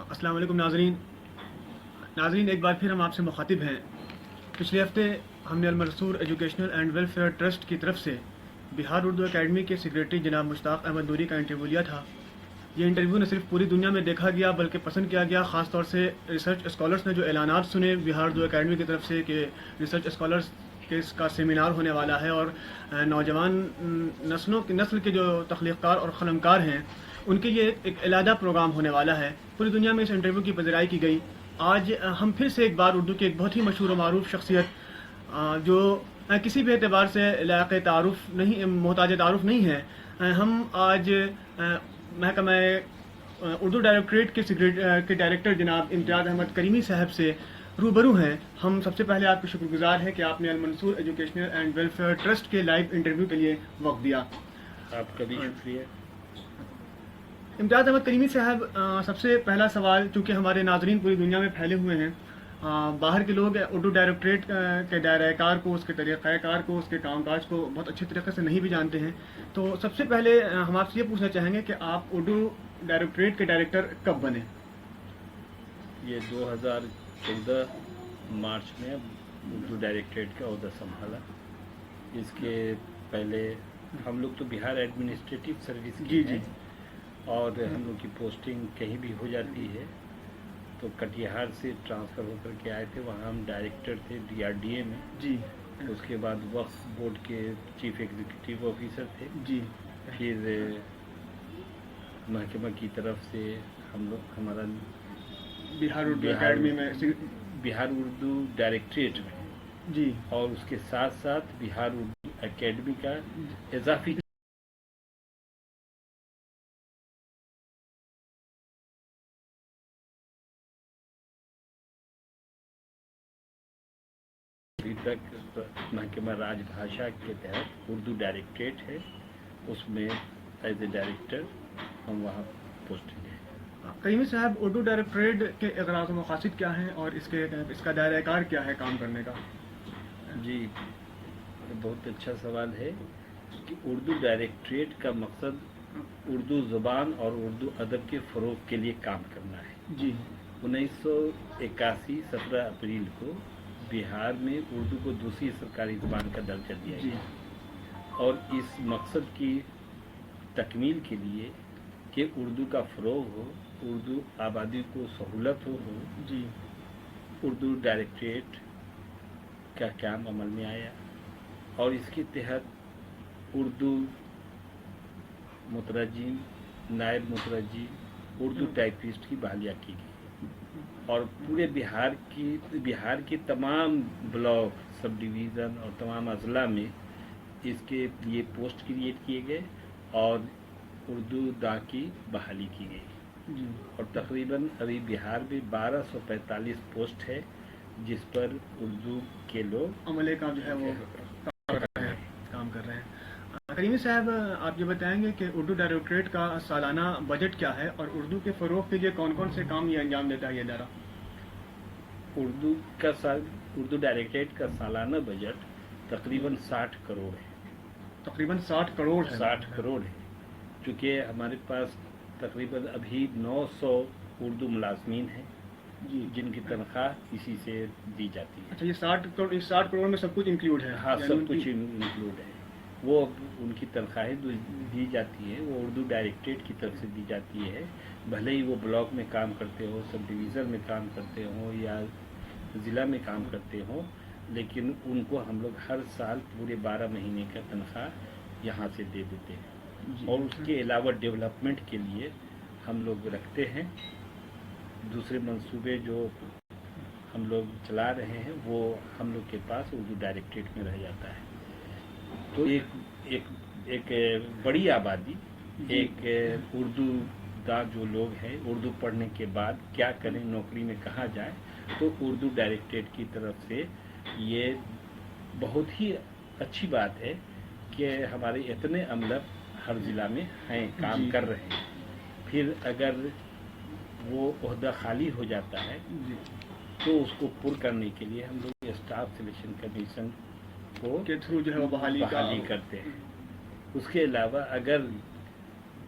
السلام علیکم ناظرین، ایک بار پھر ہم آپ سے مخاطب ہیں۔ پچھلے ہفتے ہم نے المنصور ایجوکیشنل اینڈ ویلفیئر ٹرسٹ کی طرف سے بہار اردو اکیڈمی کے سیکریٹری جناب مشتاق احمد نوری کا انٹرویو لیا تھا۔ یہ انٹرویو نہ صرف پوری دنیا میں دیکھا گیا بلکہ پسند کیا گیا، خاص طور سے ریسرچ اسکالرس نے جو اعلانات سنے بہار اردو اکیڈمی کی طرف سے کہ ریسرچ اسکالرس کا سیمینار ہونے والا ہے اور نوجوان نسل کے جو تخلیق کار اور قلمکار ہیں ان کے لیے ایک علیحدہ پروگرام ہونے والا ہے۔ پوری دنیا میں اس انٹرویو کی پذیرائی کی گئی۔ آج ہم پھر سے ایک بار اردو کی ایک بہت ہی مشہور و معروف شخصیت جو کسی بھی اعتبار سے لائق تعارف نہیں، محتاج تعارف نہیں ہے، ہم آج محکمہ اردو ڈائریکٹوریٹ کے ڈائریکٹر جناب امتیاز احمد کریمی صاحب سے روبرو ہیں۔ ہم سب سے پہلے آپ کے شکر گزار ہیں کہ آپ نے المنصور ایجوکیشنل اینڈ ویلفیئر ٹرسٹ کے لائیو انٹرویو کے لیے وقت دیا۔ آپ کا بھی شکریہ۔ امتیاز احمد کریمی صاحب، سب سے پہلا سوال، چونکہ ہمارے ناظرین پوری دنیا میں پھیلے ہوئے ہیں، باہر کے لوگ اردو ڈائریکٹوریٹ کے دائرۂ کار کو، اس کے طریقہ کار کو، اس کے کام کاج کو بہت اچھے طریقے سے نہیں بھی جانتے ہیں، تو سب سے پہلے ہم آپ سے یہ پوچھنا چاہیں گے کہ آپ اردو ڈائریکٹوریٹ کے ڈائریکٹر کب بنے؟ یہ 2014 مارچ میں اردو ڈائریکٹوریٹ کا عہدہ سنبھالا۔ اس کے پہلے ہم لوگ تو بہار ایڈمنسٹریٹو سروس کی ہیں اور ہم لوگ کی پوسٹنگ کہیں بھی ہو جاتی ہے تو کٹیہار سے ٹرانسفر ہو کر کے آئے تھے، وہاں ہم ڈائریکٹر تھے DRDA میں جی۔ اس کے بعد وقف بورڈ کے چیف ایگزیکٹو آفیسر تھے جی۔ پھر محکمہ کی طرف سے ہم لوگ ہمارا بہار اردو اکیڈمی میں بہار اردو ڈائریکٹوریٹ میں جی، اور اس کے ساتھ ساتھ بہار اردو اکیڈمی کا اضافی ابھی تک محکمہ راج بھاشا کے تحت اردو ڈائریکٹوریٹ ہے، اس میں ایز اے ڈائریکٹر ہم وہاں پوسٹنگ ہیں۔ کریمی صاحب، اردو ڈائریکٹوریٹ کے اغراض و مقاصد کیا ہیں اور اس کا دائرۂ کار کیا ہے کام کرنے کا؟ جی، یہ بہت اچھا سوال ہے کہ اردو ڈائریکٹوریٹ کا مقصد اردو زبان اور اردو ادب کے فروغ کے لیے کام کرنا ہے۔ جی۔ 1981 17 اپریل کو بہار میں اردو کو دوسری سرکاری زبان کا درجہ دیا گیا اور اس مقصد کی تکمیل کے لیے کہ اردو کا فروغ ہو، اردو آبادی کو سہولت ہو، جی، اردو ڈائریکٹوریٹ کا قیام عمل میں آیا اور اس کے تحت اردو مترجم، نائب مترجم، اردو ٹائپسٹ کی بحالیہ کی گئی اور پورے بہار کے تمام بلاک، سب ڈویژن اور تمام اضلاع میں اس کے لیے پوسٹ کریٹ کیے گئے اور اردو داں کی بحالی کی گئی اور تقریباً ابھی بہار میں 1245 پوسٹ ہے جس پر اردو کے لوگ عملے کا جو ہے وہ کام کر رہے ہیں۔ کریمی صاحب، آپ یہ بتائیں گے کہ اردو ڈائریکٹوریٹ کا سالانہ بجٹ کیا ہے اور اردو کے فروغ کے لیے کون کون سے کام یہ انجام دیتا ہے یہ ادارہ؟ اردو ڈائریکٹوریٹ کا سالانہ بجٹ تقریباً 60 کروڑ ہے۔ تقریباً 60 کروڑ ہے؟ 60 کروڑ ہے، چونکہ ہمارے پاس تقریباً ابھی 900 اردو ملازمین ہیں جن کی تنخواہ اسی سے دی جاتی ہے۔ اچھا، یہ 60 کروڑ میں سب کچھ انکلوڈ ہے؟ ہاں، سب کچھ انکلوڈ ہے۔ وہ ان کی تنخواہیں دی جاتی ہے، وہ اردو ڈائریکٹوریٹ کی طرف سے دی جاتی ہے، بھلے ہی وہ بلاک میں کام کرتے ہو، سب ڈویژن میں کام کرتے ہوں یا ضلع میں کام کرتے ہوں، لیکن ان کو ہم لوگ ہر سال پورے 12 مہینے کا تنخواہ یہاں سے دے دیتے ہیں اور اس کے علاوہ ڈیولپمنٹ کے لیے ہم لوگ رکھتے ہیں دوسرے منصوبے جو ہم لوگ چلا رہے ہیں، وہ ہم لوگ کے پاس اردو ڈائریکٹوریٹ میں رہ جاتا ہے۔ تو ایک بڑی آبادی، ایک اردو داں جو لوگ ہیں، اردو پڑھنے کے بعد کیا کریں، نوکری میں کہاں جائیں، تو اردو ڈائریکٹوریٹ کی طرف سے یہ بہت ہی اچھی بات ہے کہ ہمارے اتنے عملہ ہر ضلع میں ہیں، کام کر رہے ہیں۔ پھر اگر وہ عہدہ خالی ہو جاتا ہے تو اس کو پر کرنے کے لیے ہم لوگ اسٹاف سلیکشن کمیشن کے تھرو جو ہے وہ بحالی کرتے ہیں۔ اس کے علاوہ اگر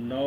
9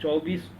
24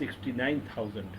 69,000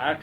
8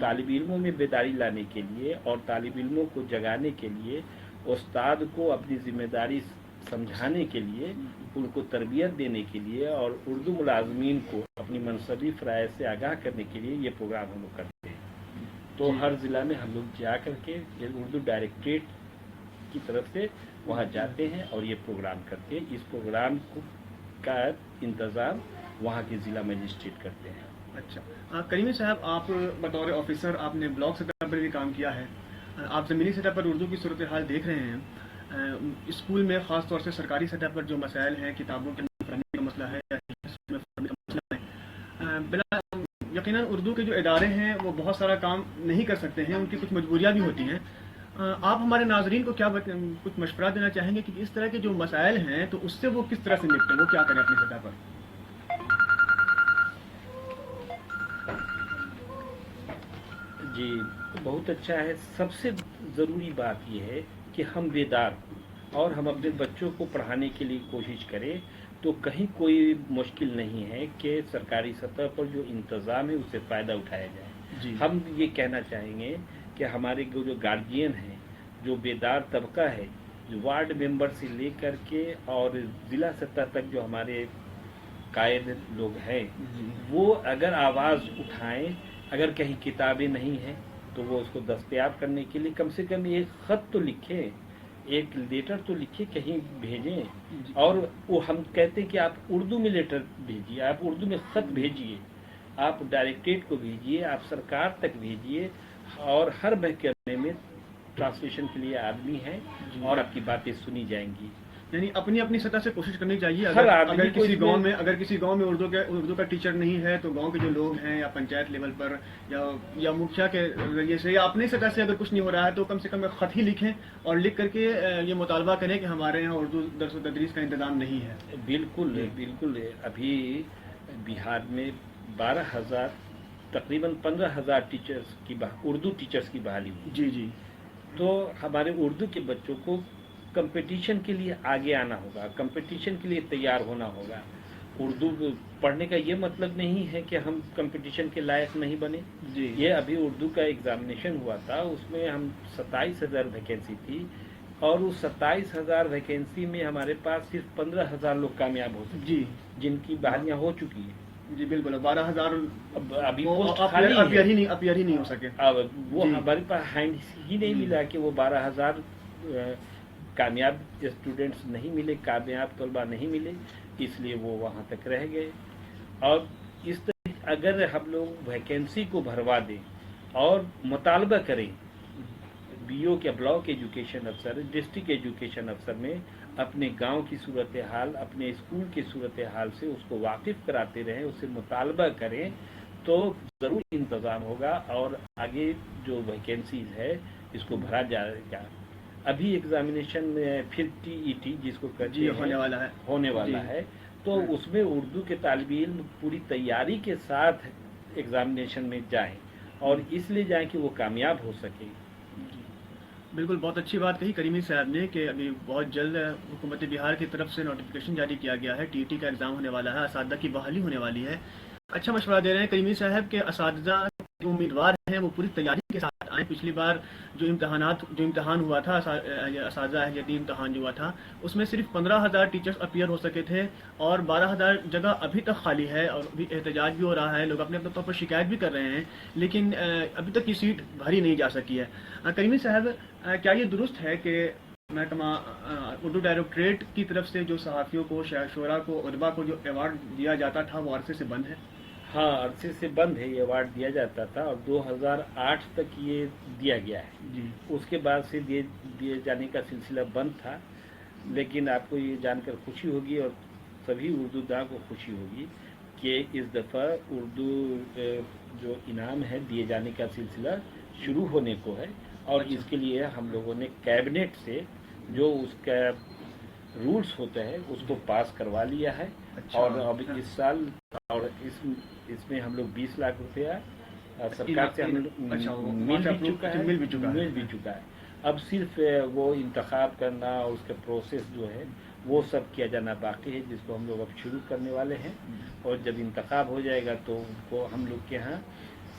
طالب علموں میں بیداری لانے کے لیے اور طالب علموں کو جگانے کے لیے، استاد کو اپنی ذمہ داری سمجھانے کے لیے، ان کو تربیت دینے کے لیے اور اردو ملازمین کو اپنی منصبی فرائض سے آگاہ کرنے کے لیے یہ پروگرام ہم لوگ کرتے ہیں۔ تو ہر ضلع میں ہم لوگ جا کر کے اردو ڈائریکٹریٹ کی طرف سے وہاں جاتے ہیں اور یہ پروگرام کرتے ہیں۔ اس پروگرام کا انتظام وہاں کے ضلع مجسٹریٹ کرتے ہیں۔ اچھا، کریمی صاحب، آپ بطور آفیسر آپ نے بلاک سطح پر بھی کام کیا ہے، آپ زمینی سطح پر اردو کی صورتحال دیکھ رہے ہیں۔ اسکول میں خاص طور سے سرکاری سطح پر جو مسائل ہیں، کتابوں کے فراہمی کا مسئلہ ہے یا فراہمی کا مسئلہ ہے، بلا یقیناً اردو کے جو ادارے ہیں وہ بہت سارا کام نہیں کر سکتے ہیں، ان کی کچھ مجبوریاں بھی ہوتی ہیں۔ آپ ہمارے ناظرین کو کیا کچھ مشورہ دینا چاہیں گے کہ اس طرح کے جو مسائل ہیں تو اس سے وہ کس طرح سے نپٹیں، وہ کیا کریں اپنی سطح پر؟ جی، بہت اچھا ہے۔ سب سے ضروری بات یہ ہے کہ ہم بیدار ہوں اور ہم اپنے بچوں کو پڑھانے کے لیے کوشش کریں، تو کہیں کوئی مشکل نہیں ہے کہ سرکاری سطح پر جو انتظام ہے اسے فائدہ اٹھایا جائے۔ ہم یہ کہنا چاہیں گے کہ ہمارے جو گارجین ہیں، جو بیدار طبقہ ہے، جو وارڈ ممبر سے لے کر کے اور ضلع سطح تک جو ہمارے قائد لوگ ہیں، وہ اگر آواز اٹھائیں، اگر کہیں کتابیں نہیں ہیں تو وہ اس کو دستیاب کرنے کے لیے کم سے کم ایک خط تو لکھیں، ایک لیٹر تو لکھیں، کہیں بھیجیں۔ اور وہ ہم کہتے ہیں کہ آپ اردو میں لیٹر بھیجیے، آپ اردو میں خط بھیجیے، آپ ڈائریکٹریٹ کو بھیجیے، آپ سرکار تک بھیجیے، اور ہر محکمے میں ٹرانسلیشن کے لیے آدمی ہیں اور آپ کی باتیں سنی جائیں گی۔ یعنی اپنی اپنی سطح سے کوشش کرنی چاہیے۔ اگر کسی گاؤں میں اردو کا ٹیچر نہیں ہے تو گاؤں کے جو لوگ ہیں یا پنچایت لیول پر یا مکھیا کے ذریعے سے یا اپنی سطح سے اگر کچھ نہیں ہو رہا ہے تو کم سے کم ایک خط ہی لکھیں اور لکھ کر کے یہ مطالبہ کریں کہ ہمارے یہاں اردو درس و تدریس کا انتظام نہیں ہے۔ بالکل بالکل۔ ابھی بہار میں 12,000 تقریباً 15,000 ٹیچرز کی اردو ٹیچرز کی بحالی ہوئی۔ جی تو ہمارے اردو کے بچوں کو کمپٹیشن کے لیے آگے آنا ہوگا، کمپٹیشن کے لیے تیار ہونا ہوگا۔ اردو پڑھنے کا یہ مطلب نہیں ہے کہ ہم کمپٹیشن کے لائق نہیں بنے۔ یہ ابھی اردو کا ایگزامینیشن ہوا تھا، اس میں ہم 27,000 ویکینسی تھی، اور اس 27,000 ویکینسی میں ہمارے پاس صرف 15,000 لوگ کامیاب ہو سکے، جن کی بحالیاں ہو چکی ہیں۔ جی بالکل، 12,000 ابھی پوسٹ خالی اپیئر ہی نہیں ہو سکے۔ اب وہ ہمارے پاس ہینڈ ہی نہیں ملا کہ وہ 12,000 کامیاب اسٹوڈنٹس نہیں ملے، کامیاب طلبہ نہیں ملے، اس لیے وہ وہاں تک رہ گئے۔ اور اس طرح اگر ہم لوگ ویکینسی کو بھروا دیں اور مطالبہ کریں بی او کے بلاک ایجوکیشن افسر، ڈسٹرکٹ ایجوکیشن افسر میں اپنے گاؤں کی صورتحال، اپنے اسکول کی صورتحال سے اس کو واقف کراتے رہیں، اس سے مطالبہ کریں، تو ضرور انتظام ہوگا اور آگے جو ویکینسیز ہے اس کو بھرا جائے گا۔ ابھی ایگزامینیشن میں پھر ٹی ای ٹی جس کو کہتے ہیں ہونے والا ہے، تو اس میں اردو کے طالب علم پوری تیاری کے ساتھ ایگزامینیشن میں جائیں، اور اس لیے جائیں کہ وہ کامیاب ہو سکیں۔ بالکل، بہت اچھی بات کہی کریمی صاحب نے کہ ابھی بہت جلد حکومت بہار کی طرف سے نوٹیفیکیشن جاری کیا گیا ہے، ٹی ای ٹی کا ایگزام ہونے والا ہے، اساتذہ کی بحالی ہونے والی ہے۔ اچھا مشورہ دے رہے ہیں کریمی صاحب کہ اساتذہ جو امیدوار ہیں وہ پوری تیاری کے ساتھ آئیں۔ پچھلی بار جو امتحان ہوا تھا، اساتذہ اہلیتی امتحان جو ہوا تھا، اس میں صرف 15,000 ٹیچرز اپیئر ہو سکے تھے، اور 12,000 جگہ ابھی تک خالی ہے، اور ابھی احتجاج بھی ہو رہا ہے، لوگ اپنے اپنے طور پر شکایت بھی کر رہے ہیں، لیکن ابھی تک یہ سیٹ بھری نہیں جا سکی ہے۔ کریمی صاحب، کیا یہ درست ہے کہ محکمہ اردو ڈائریکٹریٹ کی طرف سے جو صحافیوں کو، شعراء کو، ادبا کو جو ایوارڈ دیا جاتا تھا وہ عرصے سے بند ہے؟ ہاں، عرصے سے بند ہے، یہ ایوارڈ دیا جاتا تھا اور 2008 تک یہ دیا گیا ہے۔ اس کے بعد سے دیے جانے کا سلسلہ بند تھا، لیکن آپ کو یہ جان کر خوشی ہوگی اور سبھی اردو داں کو خوشی ہوگی کہ اس دفعہ اردو جو انعام ہے دیے جانے کا سلسلہ شروع ہونے کو ہے، اور اس کے لیے ہم لوگوں نے کیبنٹ سے جو اس کا رولز ہوتا ہے اس کو پاس کروا لیا ہے، اور اب اس سال اور اس میں ہم لوگ 20 لاکھ روپیہ سرکار سے مل بھی چکا ہے۔ اب صرف وہ انتخاب کرنا اور اس کا پروسیس جو ہے وہ سب کیا جانا باقی ہے، جس کو ہم لوگ اب شروع کرنے والے ہیں، اور جب انتخاب ہو جائے گا تو ان کو ہم لوگ کے ہاں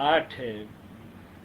8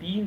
3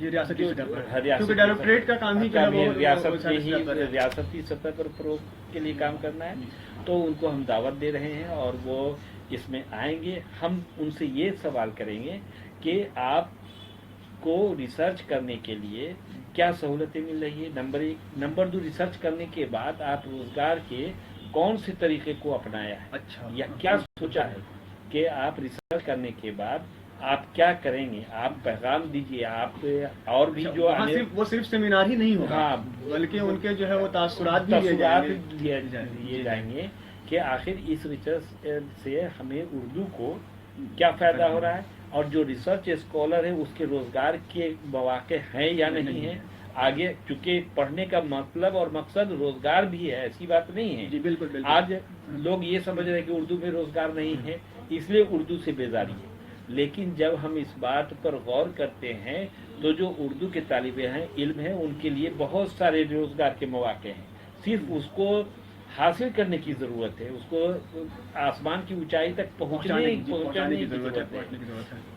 یہ ریاستی سطح پر ہر کیونکہ ڈائریکٹریٹ کا کام ہی جو ہے وہ ریاست میں ہی سطح پر ہے۔ ریاستی سطح پر فروغ کے لیے کام کرنا ہے، تو ان کو ہم دعوت دے رہے ہیں اور وہ اس میں آئیں گے۔ ہم ان سے یہ سوال کریں گے کہ آپ کو ریسرچ کرنے کے لیے کیا سہولتیں مل رہی ہے، نمبر ایک۔ نمبر دو، ریسرچ کرنے کے بعد آپ روزگار کے کون سے طریقے کو اپنایا ہے، اچھا، یا کیا سوچا ہے کہ آپ ریسرچ کرنے کے بعد آپ کیا کریں گے، آپ پیغام دیجیے۔ آپ اور بھی جو وہاں وہ صرف سیمینار ہی نہیں ہوگا، ہاں، بلکہ ان کے جو ہے وہ تاثرات بھی لیے جائیں گے کہ آخر اس ریسرچ سے ہمیں اردو کو کیا فائدہ ہو رہا ہے، اور جو ریسرچ اسکالر ہے اس کے روزگار کے مواقع ہیں یا نہیں ہیں آگے، چونکہ پڑھنے کا مطلب اور مقصد روزگار بھی ہے، ایسی بات نہیں ہے۔ جی بالکل۔ آج لوگ یہ سمجھ رہے ہیں کہ اردو میں روزگار نہیں ہے، اس لیے اردو سے بیزاری ہے، لیکن جب ہم اس بات پر غور کرتے ہیں تو جو اردو کے طالب علم ہیں ان کے لیے بہت سارے روزگار کے مواقع ہیں، صرف اس کو حاصل کرنے کی ضرورت ہے، اس کو آسمان کی اونچائی تک پہنچانے کی ضرورت ہے۔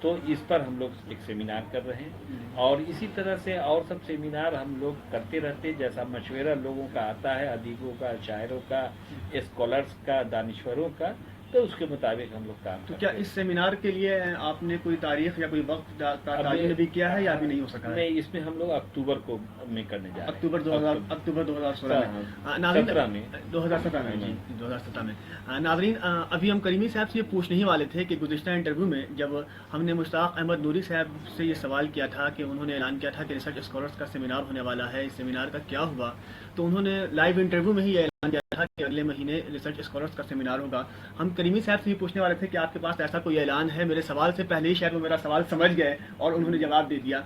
تو اس پر ہم لوگ ایک سیمینار کر رہے ہیں، اور اسی طرح سے اور سب سیمینار ہم لوگ کرتے رہتے ہیں، جیسا مشورہ لوگوں کا آتا ہے، ادیبوں کا، شاعروں کا، اسکالرس کا، دانشوروں کا، تو اس کے مطابق ہم لوگ کام کرتے ہیں۔ تو کیا اس سیمینار کے لیے آپ نے کوئی تاریخ یا کوئی وقت کا تعین بھی کیا ہے یا ابھی نہیں ہو سکا ہے؟ نہیں، اس میں ہم لوگ اکتوبر کو میں کرنے جا رہے ہیں، اکتوبر 2016 میں 2017 میں۔ ناظرین، ابھی ہم کریمی صاحب سے یہ پوچھنے ہی والے تھے کہ گزشتہ انٹرویو میں جب ہم نے مشتاق احمد نوری صاحب سے یہ سوال کیا تھا کہ انہوں نے اعلان کیا تھا کہ ریسرچ اسکالرس کا سیمینار ہونے والا ہے، اس سیمینار کا کیا ہوا، تو انہوں نے لائیو انٹرویو میں ہی یہ اعلان کیا تھا کہ اگلے مہینے ریسرچ اسکالرس کا سیمینار ہوگا۔ ہم کریمی صاحب سے یہ پوچھنے والے تھے کہ آپ کے پاس ایسا کوئی اعلان ہے؟ میرے سوال سے پہلے ہی شاید وہ میرا سوال سمجھ گئے اور انہوں نے جواب دے دیا۔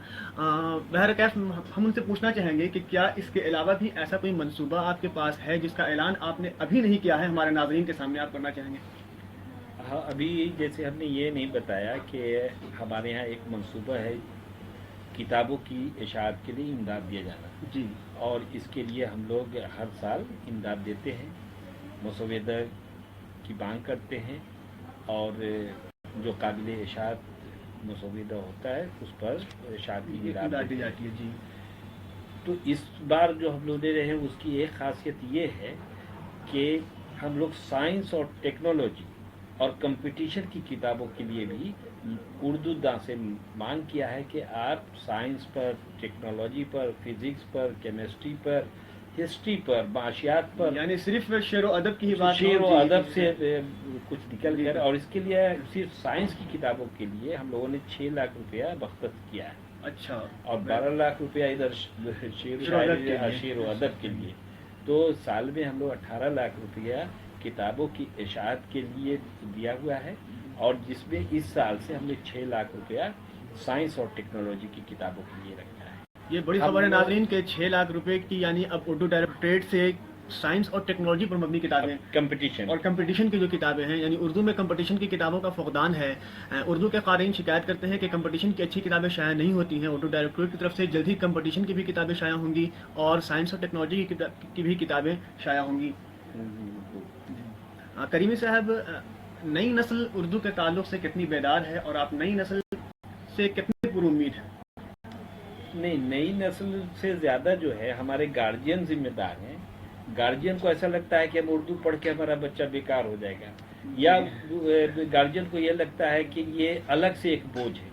بہرکیف ہم ان سے پوچھنا چاہیں گے کہ کیا اس کے علاوہ بھی ایسا کوئی منصوبہ آپ کے پاس ہے جس کا اعلان آپ نے ابھی نہیں کیا ہے، ہمارے ناظرین کے سامنے آپ کرنا چاہیں گے؟ ہاں، ابھی جیسے ہم نے یہ نہیں بتایا کہ ہمارے یہاں ایک منصوبہ ہے کتابوں کی اشاعت کے لیے امداد دیا جانا، جی، اور اس کے لیے ہم لوگ ہر سال امداد دیتے ہیں، مسودہ کی مانگ کرتے ہیں، اور جو قابل اشاعت مسودہ ہوتا ہے اس پر اشاعت کی امداد دی جاتی ہے۔ جی، تو اس بار جو ہم لوگ دے رہے ہیں اس کی ایک خاصیت یہ ہے کہ ہم لوگ سائنس اور ٹیکنالوجی اور کمپٹیشن کی کتابوں کے لیے بھی اردو داں سے مانگ کیا ہے کہ آپ سائنس پر، ٹیکنالوجی پر، فزکس پر، کیمسٹری پر، ہسٹری پر، معاشیات پر، یعنی صرف شعر و ادب کی ہی بات، شعر و ادب سے کچھ نکل کر، اور اس کے لیے صرف سائنس کی کتابوں کے لیے ہم لوگوں نے 6 لاکھ روپیہ مختص کیا ہے، اچھا، اور 12 لاکھ روپیہ ادھر شعر و ادب کے لیے۔ تو سال میں ہم لوگ 18 لاکھ روپیہ کتابوں کی اشاعت کے لیے دیا ہوا ہے، اور جس میں اس سال سے ہم نے 6 لاکھ روپیہ سائنس اور ٹیکنالوجی کی کتابوں کے لیے رکھا ہے۔ یہ بڑی خبر ہے ناظرین کہ 6 لاکھ روپے کی، یعنی اب اردو ڈائریکٹریٹ سے سائنس اور ٹیکنالوجی پر مبنی کتابیں، کمپٹیشن کی جو کتابیں ہیں، یعنی اردو میں کمپٹیشن کی کتابوں کا فقدان ہے۔ اردو کے قارئین شکایت کرتے ہیں کہ کمپٹیشن کی اچھی کتابیں شائع نہیں ہوتی ہیں۔ اردو ڈائریکٹریٹ کی طرف سے جلد ہی کمپٹیشن کی بھی کتابیں شائع ہوں گی اور سائنس اور ٹیکنالوجی کی بھی کتابیں شائع ہوں گی۔ کریمی صاحب، نئی نسل اردو کے تعلق سے کتنی بیدار ہے اور آپ نئی نسل سے کتنے پر امید ہیں؟ نہیں، نئی نسل سے زیادہ جو ہے ہمارے گارجین ذمہ دار ہیں۔ گارجین کو ایسا لگتا ہے کہ ہم اردو پڑھ کے ہمارا بچہ بیکار ہو جائے گا، یا گارجین کو یہ لگتا ہے کہ یہ الگ سے ایک بوجھ ہے۔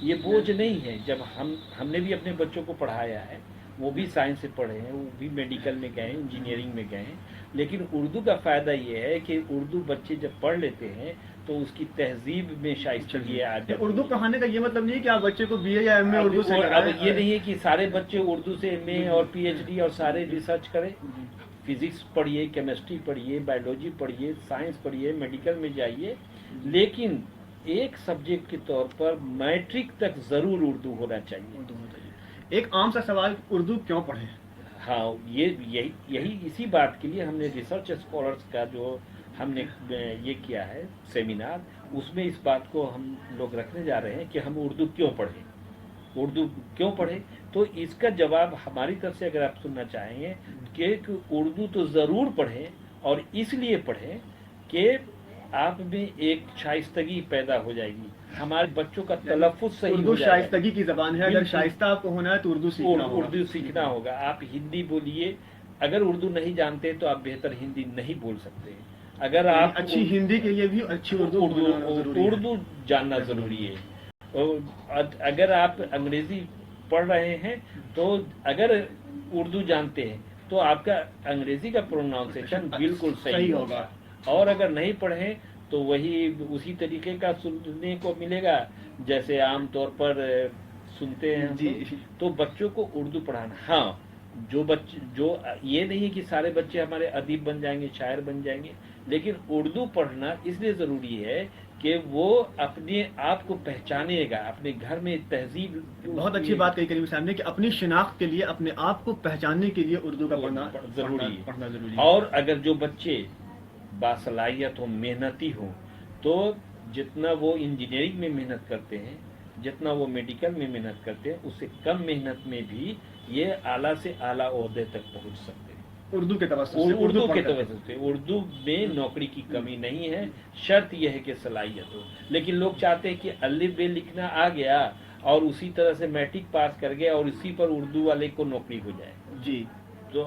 یہ بوجھ نہیں ہے۔ جب ہم نے بھی اپنے بچوں کو پڑھایا ہے، وہ بھی سائنس سے پڑھے ہیں، وہ بھی میڈیکل میں گئے ہیں، انجینئرنگ میں گئے ہیں، لیکن اردو کا فائدہ یہ ہے کہ اردو بچے جب پڑھ لیتے ہیں تو اس کی تہذیب میں شائستگی آ جاتی ہے۔ اردو پڑھانے کا یہ مطلب نہیں کہ آپ بچے کو بی اے یا ایم اے اردو سے اب یہ نہیں ہے کہ سارے بچے اردو سے ایم اے اور پی ایچ ڈی اور سارے ریسرچ کریں۔ فزکس پڑھیے، کیمسٹری پڑھیے، بایولوجی پڑھیے، سائنس پڑھیے، میڈیکل میں جائیے، لیکن ایک سبجیکٹ کے طور پر میٹرک تک ضرور اردو ہونا چاہیے۔ ایک عام سا سوال، اردو کیوں پڑھیں؟ ہاں، یہی اسی بات کے لیے ہم نے ریسرچ اسکالرس کا جو ہم نے یہ کیا ہے سیمینار، اس میں اس بات کو ہم لوگ رکھنے جا رہے ہیں کہ ہم اردو کیوں پڑھیں، اردو کیوں پڑھیں۔ تو اس کا جواب ہماری طرف سے اگر آپ سننا چاہیں گے کہ اردو تو ضرور پڑھیں، اور اس لیے پڑھیں کہ آپ میں ایک شائستگی پیدا ہو جائے گی، ہمارے بچوں کا تلفظ صحیح اردو ہو جائے گا۔ شائستگی کی زبان ہے، اگر بالکل۔ شائستہ آپ کو ہونا ہے تو اردو سیکھنا ہوگا۔ اردو سیکھنا ہوگا، آپ ہندی بولیے، اگر اردو نہیں جانتے تو آپ بہتر ہندی نہیں بول سکتے، اگر یعنی آپ اچھی ہندی کے لیے بھی اچھی اردو ہونا ضروری ہے۔ اردو جاننا ضروری ہے۔ اور اگر آپ انگریزی پڑھ رہے ہیں تو اگر اردو جانتے ہیں تو آپ کا انگریزی کا پروناؤنسیشن بالکل صحیح ہوگا، اور اگر نہیں پڑھیں تو وہی اسی طریقے کا سننے کو ملے گا جیسے عام طور پر سنتے ہیں ہم جی۔ لوگ۔ تو بچوں کو اردو پڑھانا، ہاں جو یہ نہیں ہے کہ سارے بچے ہمارے ادیب بن جائیں گے، شاعر بن جائیں گے، لیکن اردو پڑھنا اس لیے ضروری ہے کہ وہ اپنے آپ کو پہچانے گا، اپنے گھر میں تہذیب۔ بہت اچھی بات کہی کریم صاحب نے کہ اپنی شناخت کے لیے، اپنے آپ کو پہچاننے کے لیے اردو کا پڑھنا ضروری ہے۔ اور اگر جو بچے باصلاحیت ہوں، محنتی ہوں، تو جتنا وہ انجینئرنگ میں محنت کرتے ہیں، جتنا وہ میڈیکل میں محنت کرتے ہیں، اس سے کم محنت میں بھی یہ اعلیٰ سے اعلیٰ عہدے تک پہنچ سکتے ہیں اردو کے توسط سے، اردو کے پڑھ کر۔ توسط سے۔ اردو میں نوکری کی کمی نہیں ہے، شرط یہ ہے کہ صلاحیت ہو۔ لیکن لوگ چاہتے ہیں کہ الف ب لکھنا آ گیا اور اسی طرح سے میٹرک پاس کر گیا اور اسی پر اردو والے کو نوکری ہو جائے، جی۔ تو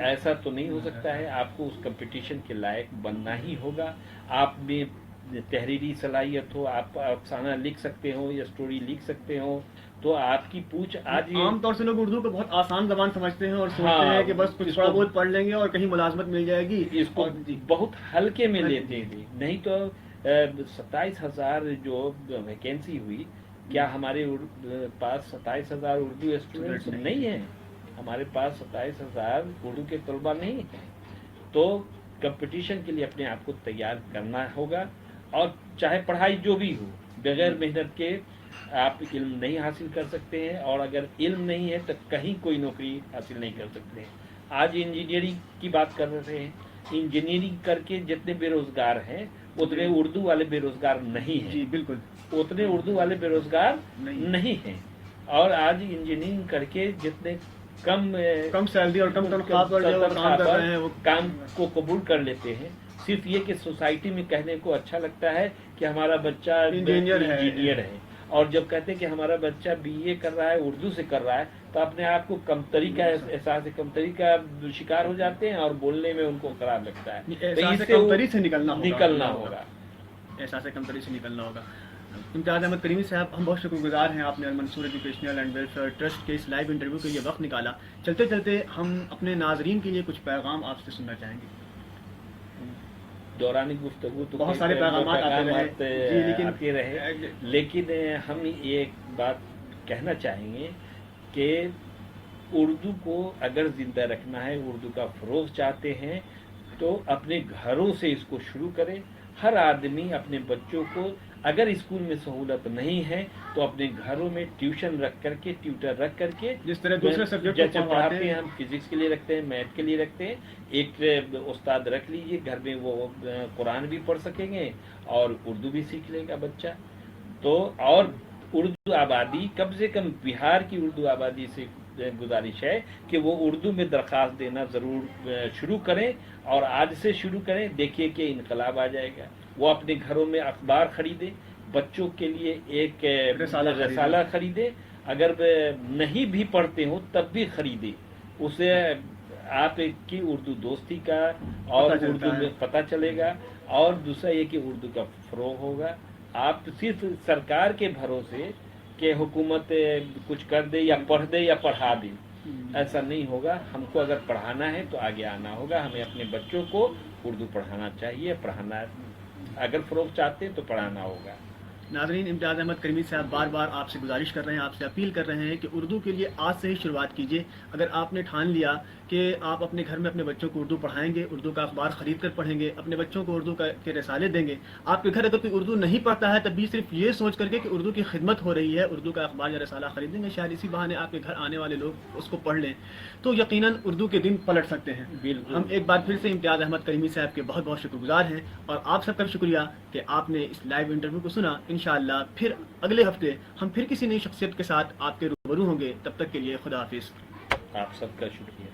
ایسا تو نہیں ہو سکتا ہے۔ آپ کو اس کمپٹیشن کے لائق بننا ہی ہوگا۔ آپ میں تحریری صلاحیت ہو، آپ افسانہ لکھ سکتے ہو یا سٹوری لکھ سکتے ہو، تو آپ کی پوچھ آج عام طور سے لوگ اردو کو بہت آسان زبان سمجھتے ہیں اور سوچتے ہاں، ہیں کہ بس کچھ تھوڑا بہت پڑھ لیں گے اور کہیں ملازمت مل جائے گی، اس کو جی۔ بہت ہلکے میں لیتے تھے۔ نہیں تو 27,000 جو ویکینسی ہوئی، کیا ہمارے پاس 27,000 اردو اسٹوڈنٹس نہیں ہیں؟ ہمارے پاس 27,000 اردو کے طلبہ نہیں ہیں۔ تو کمپٹیشن کے لیے اپنے آپ کو تیار کرنا ہوگا، اور چاہے پڑھائی جو بھی ہو، بغیر محنت کے آپ علم نہیں حاصل کر سکتے ہیں، اور اگر علم نہیں ہے تو کہیں کوئی نوکری حاصل نہیں کر سکتے ہیں۔ آج انجینئرنگ کی بات کر رہے ہیں، انجینئرنگ کر کے جتنے بے روزگار ہیں اتنے اردو والے بے روزگار نہیں ہیں۔ جی بالکل، اتنے اردو والے بے روزگار نہیں ہیں، اور آج انجینئرنگ کر کے جتنے کم سیلری اور کم تنخواہ پر جو کام کر رہے ہیں وہ کام کو قبول کر لیتے ہیں، صرف یہ کہ سوسائٹی میں کہنے کو اچھا لگتا ہے کہ ہمارا بچہ انجینئر ہے، اور جب کہتے ہیں کہ ہمارا بچہ BA کر رہا ہے، اردو سے کر رہا ہے، تو اپنے آپ کو کمتری کا احساس کمتری کا شکار ہو جاتے ہیں اور بولنے میں ان کو خراب لگتا ہے۔ احساس کمتری سے نکلنا ہوگا۔ احساس کمتری سے نکلنا ہوگا۔ امتیاز احمد کریمی صاحب، ہم بہت شکر گزار ہیں، آپ نے المنصور ایجوکیشنل اینڈ ویلفیئر ٹرسٹ کے اس لائیو انٹرویو کے لیے وقت نکالا۔ چلتے چلتے ہم اپنے ناظرین کے لیے کچھ پیغام آپ سے سننا چاہیں گے۔ دوران گفتگو تو بہت سارے پیغامات آتے رہے، لیکن ہم ایک بات کہنا چاہیں گے کہ اردو کو اگر زندہ رکھنا ہے، اردو کا فروغ چاہتے ہیں، تو اپنے گھروں سے اس کو شروع کریں۔ ہر آدمی اپنے بچوں کو، اگر اسکول میں سہولت نہیں ہے تو اپنے گھروں میں ٹیوشن رکھ کر کے، ٹیوٹر رکھ کر کے، جس طرح دوسرے سبجیکٹ جیسے پڑھاتے ہیں، ہم فزکس کے لیے رکھتے ہیں، میتھ کے لیے رکھتے ہیں، ایک استاد رکھ لیجئے گھر میں، وہ قرآن بھی پڑھ سکیں گے اور اردو بھی سیکھ لے گا بچہ۔ تو اور اردو آبادی، کم سے کم بہار کی اردو آبادی سے گزارش ہے کہ وہ اردو میں درخواست دینا ضرور شروع کریں، اور آج سے شروع کریں۔ دیکھیے کہ انقلاب آ جائے گا۔ وہ اپنے گھروں میں اخبار خریدیں، بچوں کے لیے ایک رسالہ خریدیں، اگر نہیں بھی پڑھتے ہوں تب بھی خریدیں، اسے آپ کی اردو دوستی کا اور اردو میں پتہ چلے گا، اور دوسرا یہ کہ اردو کا فروغ ہوگا۔ آپ صرف سرکار کے بھروسے کہ حکومت کچھ کر دے یا پڑھ دے یا پڑھا دے، ایسا نہیں ہوگا۔ ہم کو اگر پڑھانا ہے تو آگے آنا ہوگا، ہمیں اپنے بچوں کو اردو پڑھانا چاہیے، اگر فروغ چاہتے ہیں تو پڑھانا ہوگا۔ ناظرین، امتیاز احمد کریمی صاحب بار بار آپ سے گزارش کر رہے ہیں، آپ سے اپیل کر رہے ہیں کہ اردو کے لیے آج سے ہی شروعات کیجیے۔ اگر آپ نے ٹھان لیا کہ آپ اپنے گھر میں اپنے بچوں کو اردو پڑھائیں گے، اردو کا اخبار خرید کر پڑھیں گے، اپنے بچوں کو اردو کے رسالے دیں گے، آپ کے گھر اگر کوئی اردو نہیں پڑھتا ہے تب بھی صرف یہ سوچ کر کے کہ اردو کی خدمت ہو رہی ہے، اردو کا اخبار یا رسالہ خریدیں گے، شاید اسی بہانے آپ کے گھر آنے والے لوگ اس کو پڑھ لیں، تو یقیناً اردو کے دن پلٹ سکتے ہیں۔ ہم ایک بار پھر سے امتیاز احمد کریمی صاحب کے بہت بہت شکر گزار ہیں، اور آپ سب کا شکریہ کہ آپ نے اس لائیو انٹرویو کو سنا۔ انشاءاللہ پھر اگلے ہفتے ہم پھر کسی نئی شخصیت کے ساتھ آپ کے روبرو ہوں گے۔ تب تک کے لیے خدا حافظ۔ آپ سب کا شکریہ۔